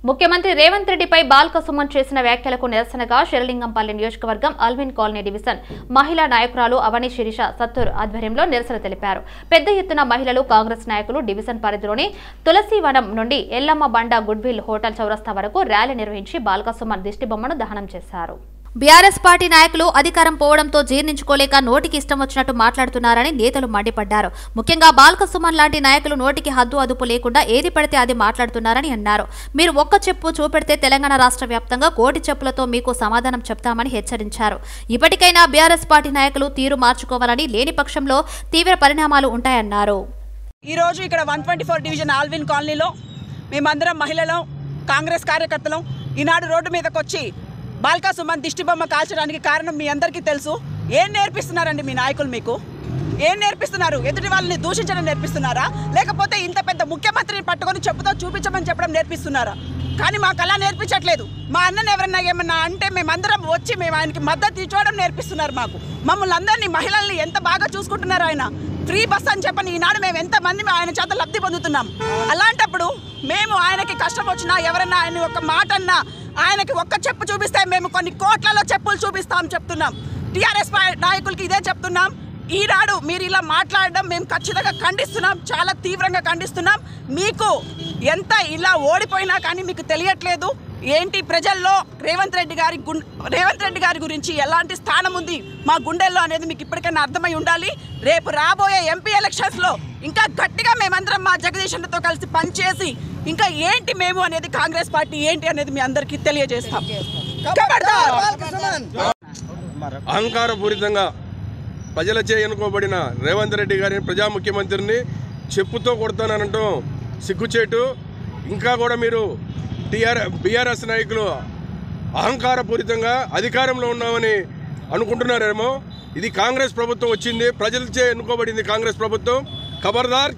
ముఖ్యమంత్రి రేవంత్ రెడ్డిపై బాల్క సుమన్ చేసిన వ్యాఖ్యలకు నిరసనగా శిరలింగంపల్లి నియోజకవర్గం అల్విన్ కాలనీ డివిజన్ మహిళా నాయకురాలు అవని శిరీష సత్తూర్ ఆధ్వర్యంలో నిరసన తెలిపారు. పెద్ద ఎత్తున మహిళలు, కాంగ్రెస్ నాయకులు డివిజన్ పరిధిలోని తులసివనం నుండి ఎల్లమ్మ బండ గుడ్విల్ హోటల్ చౌరస్తా వరకు ర్యాలీ నిర్వహించి బాల్క సుమన్ దిష్టిబొమ్మను దహనం చేశారు. బీఆర్ఎస్ పార్టీ నాయకులు అధికారం పోవడంతో జీర్ణించుకోలేక నోటికి ఇష్టం వచ్చినట్టు మాట్లాడుతున్నారని నేతలు మండిపడ్డారు. ముఖ్యంగా బాల్క సుమన్ లాంటి నాయకులు నోటికి హద్దు అదుపు లేకుండా ఏది పడితే అది మాట్లాడుతున్నారని అన్నారు. మీరు ఒక్క చెప్పు చూపెడితే తెలంగాణ రాష్ట్ర వ్యాప్తంగా కోటి చెప్పులతో మీకు సమాధానం చెప్తామని హెచ్చరించారు. ఇప్పటికైనా బీఆర్ఎస్ పార్టీ నాయకులు తీరు మార్చుకోవాలని, లేని పక్షంలో తీవ్ర పరిణామాలు ఉంటాయన్నారు. ఈ రోజు ఇక్కడ 124 డివిజన్ ఆల్విన్ కాలనీలో మేమందరం మహిళలు, కాంగ్రెస్ కార్యకర్తలు ఈనాడు రోడ్డు మీదకి వచ్చి బాల్క సుమన్ దిష్టిబొమ్మ కాల్చడానికి కారణం మీ అందరికీ తెలుసు. ఏం నేర్పిస్తున్నారండి మీ నాయకులు? మీకు ఏం నేర్పిస్తున్నారు? ఎదుటి వాళ్ళని దూషించడం నేర్పిస్తున్నారా, లేకపోతే ఇంత పెద్ద ముఖ్యమంత్రిని పట్టుకొని చెప్పుతో చూపించమని చెప్పడం నేర్పిస్తున్నారా? కానీ మాకు అలా నేర్పించట్లేదు. మా అన్నని ఎవరన్నా ఏమన్నా అంటే మేమందరం వచ్చి మేము ఆయనకి మద్దతు ఇచ్చడం నేర్పిస్తున్నారు. మమ్మల్ని అందరినీ, మహిళల్ని ఎంత బాగా చూసుకుంటున్నారు ఆయన. ఫ్రీ బస్ అని చెప్పని ఈనాడు మేము ఎంతమంది ఆయన చేత లబ్ధి పొందుతున్నాం. అలాంటప్పుడు మేము ఆయనకి కష్టం వచ్చినా, ఎవరన్నా ఆయన ఒక మాట అన్నా, ఆయనకి ఒక్క చెప్పు చూపిస్తే మేము కొన్ని కోట్లలో చెప్పులు చూపిస్తాం చెప్తున్నాం. టీఆర్ఎస్ నాయకులకి ఇదే చెప్తున్నాం. ఈనాడు మీరు ఇలా మాట్లాడడం మేము ఖచ్చితంగా ఖండిస్తున్నాం, చాలా తీవ్రంగా ఖండిస్తున్నాం. మీకు ఎంత ఇలా ఓడిపోయినా కానీ మీకు తెలియట్లేదు ఏంటి ప్రజల్లో రేవంత్ రెడ్డి గారి గురించి ఎలాంటి స్థానం ఉంది మా గుండెల్లో అనేది మీకు ఇప్పటికైనా అర్థమై ఉండాలి. రేపు రాబోయే ఎంపీ ఎలక్షన్స్లో ఇంకా గట్టిగా మేమందరం మా జగదీశ్తో కలిసి పనిచేసి ఇంకా ఏంటి మేము అనేది, కాంగ్రెస్ పార్టీ ఏంటి అనేది మీ అందరికీ తెలియజేస్తాం. అహంకారపూరితంగా ప్రజలచే ఎన్నుకోబడిన రేవంత్ రెడ్డి గారిని, ప్రజా ముఖ్యమంత్రిని చెప్పుతో కొడతానంటాం సిగ్గుచేటు. ఇంకా కూడా మీరు బీఆర్ఎస్ నాయకులు అహంకారపూరితంగా అధికారంలో ఉన్నామని అనుకుంటున్నారేమో. ఇది కాంగ్రెస్ ప్రభుత్వం వచ్చింది, ప్రజలచే ఎన్నుకోబడింది కాంగ్రెస్ ప్రభుత్వం. ఖబర్దార్